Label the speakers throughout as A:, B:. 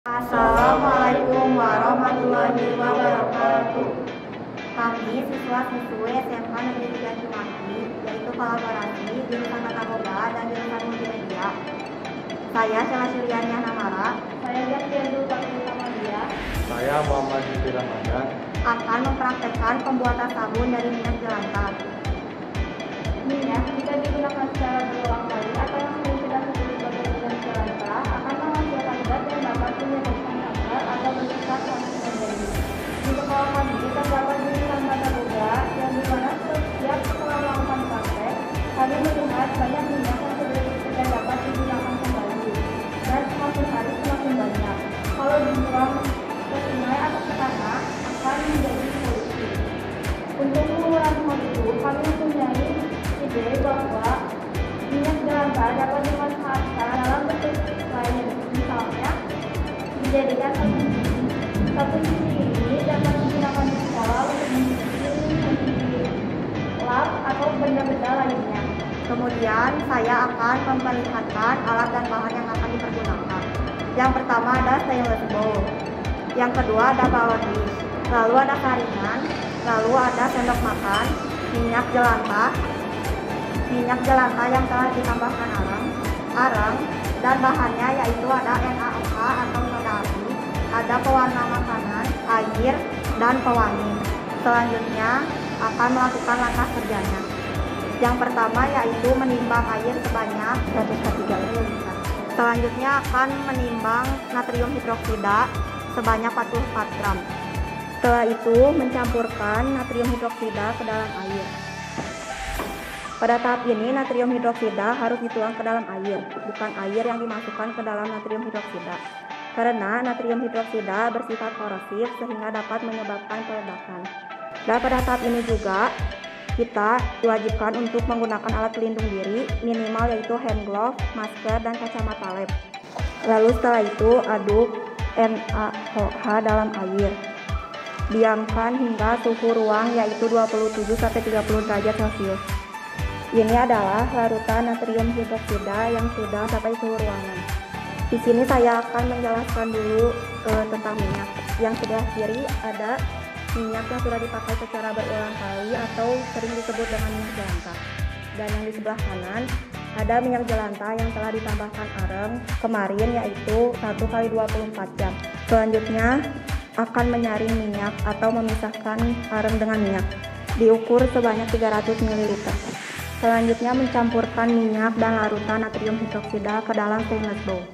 A: Assalamualaikum warahmatullahi wabarakatuh. Kami siswa-siswi SMA Negeri 3 Cimahi, yaitu kolaborasi jurusan Tata Boga dan jurusan Multimedia. Saya Sheila Syuriani Namara.
B: Saya Zakiadul Fakir Samadia.
C: Saya Muhammad Yusri Ramadan.
A: Akan mempraktekkan pembuatan sabun dari minyak jelantah.
B: Minyak jika digunakan secara berulang kali atau yang sering kita sebut sebagai minyak jelantah akan menghasilkan zat yang dapat menyebabkan kanker atau merusak saluran energi. Di sekolah kami terdapat jurusan Tata Boga yang dimana setiap setelah melakukan praktek kami melihat banyak minyak yang sudah tidak dapat digunakan kembali dan semakin hari semakin banyak. Kalau dibuang ke sungai atau ke tanah akan menjadi polusi. Untuk mengurangi hal itu, kami mempunyai ide bahwa minyak jelantah dapat dimanfaatkan dalam bentuk lain, misalnya dijadikan sabun gigi. Sabun gigi ini dapat digunakan di sekolah untuk mencuci lap atau benda-benda lainnya.
A: Kemudian saya akan memperlihatkan alat dan bahan yang akan dipergunakan. Yang pertama ada stainless bowl. Yang kedua ada balon dish. Lalu ada saringan. Lalu ada sendok makan, minyak jelantah yang telah ditambahkan arang, dan bahannya yaitu ada NaOH atau soda api, ada pewarna makanan, air, dan pewangi. Selanjutnya akan melakukan langkah kerjanya. Yang pertama yaitu menimbang air sebanyak 130 liter. Selanjutnya akan menimbang natrium hidroksida sebanyak 44 gram. Setelah itu mencampurkan natrium hidroksida ke dalam air. Pada tahap ini natrium hidroksida harus dituang ke dalam air, bukan air yang dimasukkan ke dalam natrium hidroksida. Karena natrium hidroksida bersifat korosif sehingga dapat menyebabkan peledakan. Dan pada tahap ini juga kita diwajibkan untuk menggunakan alat pelindung diri minimal yaitu hand glove, masker, dan kacamata lab. Lalu setelah itu aduk NaOH dalam air. Diamkan hingga suhu ruang yaitu 27-30 derajat Celcius. Ini adalah larutan natrium hidroksida yang sudah sampai suhu ruangan. Di sini saya akan menjelaskan dulu tentang minyak. Yang sebelah kiri ada minyak yang sudah dipakai secara berulang kali atau sering disebut dengan minyak jelantah. Dan yang di sebelah kanan ada minyak jelantah yang telah ditambahkan arang kemarin yaitu 1 kali 24 jam. Selanjutnya akan menyaring minyak atau memisahkan arang dengan minyak. Diukur sebanyak 300 ml. Selanjutnya mencampurkan minyak dan larutan natrium hidroksida ke dalam stainless bowl.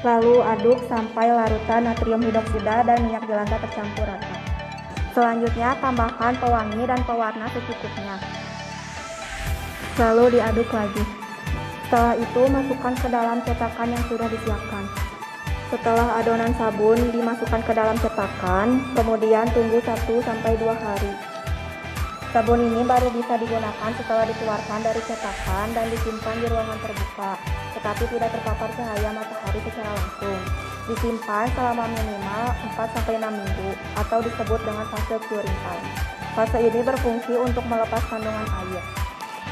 A: Lalu aduk sampai larutan natrium hidroksida dan minyak jelantah tercampur rata. Selanjutnya tambahkan pewangi dan pewarna secukupnya. Lalu diaduk lagi. Setelah itu masukkan ke dalam cetakan yang sudah disiapkan. Setelah adonan sabun dimasukkan ke dalam cetakan, kemudian tunggu 1-2 hari. Sabun ini baru bisa digunakan setelah dikeluarkan dari cetakan dan disimpan di ruangan terbuka, tetapi tidak terpapar cahaya matahari secara langsung. Disimpan selama minimal 4-6 minggu atau disebut dengan fase curing time. Fase ini berfungsi untuk melepas kandungan air.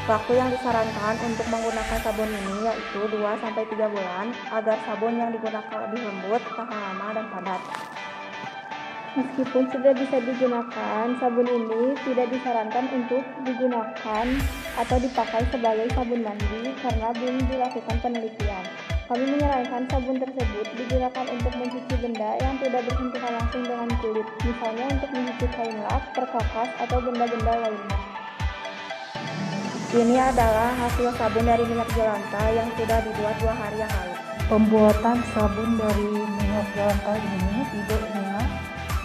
A: Waktu yang disarankan untuk menggunakan sabun ini yaitu 2-3 bulan agar sabun yang digunakan lebih lembut, tahan lama, dan padat.
B: Meskipun sudah bisa digunakan, sabun ini tidak disarankan untuk digunakan atau dipakai sebagai sabun mandi karena belum dilakukan penelitian. Kami menyarankan sabun tersebut digunakan untuk mencuci benda yang tidak bersentuhan langsung dengan kulit, misalnya untuk mencuci kain lap, perkakas, atau benda-benda lainnya.
A: Ini adalah hasil sabun dari minyak jelantah yang sudah dibuat 2 hari yang lalu.
D: Pembuatan sabun dari minyak jelantah ini idenya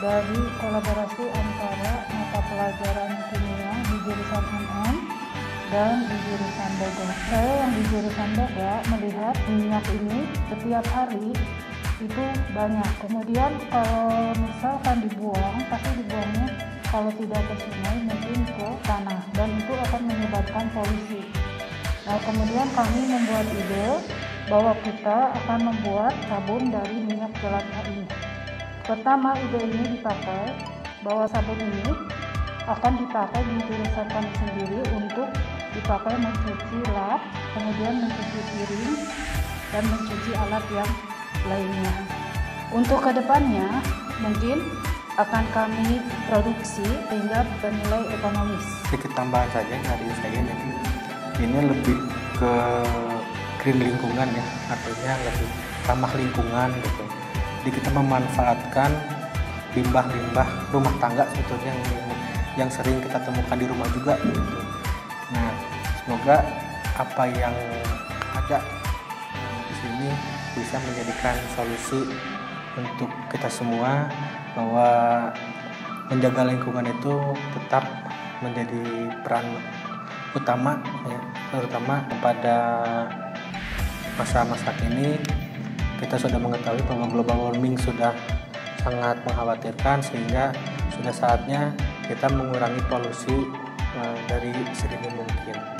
D: dari kolaborasi antara mata pelajaran kimia di jurusan MM dan di jurusan Boga. Saya yang di jurusan Boga melihat minyak ini setiap hari itu banyak. Kemudian kalau misalkan dibuang, pasti dibuangnya kalau tidak ke sungai mungkin ke tanah dan itu akan menyebabkan polusi. Nah, kemudian kami membuat ide bahwa kita akan membuat sabun dari minyak jelantah ini. Pertama, ide ini dipakai bahwa sabun ini akan dipakai di jurusan kami sendiri untuk dipakai mencuci lap, kemudian mencuci piring, dan mencuci alat yang lainnya. Untuk kedepannya mungkin akan kami produksi sehingga bernilai ekonomis.
E: Sedikit tambahan saja dari saya, jadi ini lebih ke green lingkungan ya, artinya lebih ramah lingkungan gitu. Jadi kita memanfaatkan limbah-limbah rumah tangga sebetulnya yang sering kita temukan di rumah juga gitu. Nah, semoga apa yang ada di sini bisa menjadikan solusi untuk kita semua, bahwa menjaga lingkungan itu tetap menjadi peran utama ya, terutama pada masa-masa kini. Kita sudah mengetahui bahwa global warming sudah sangat mengkhawatirkan, sehingga sudah saatnya kita mengurangi polusi dari sedini mungkin.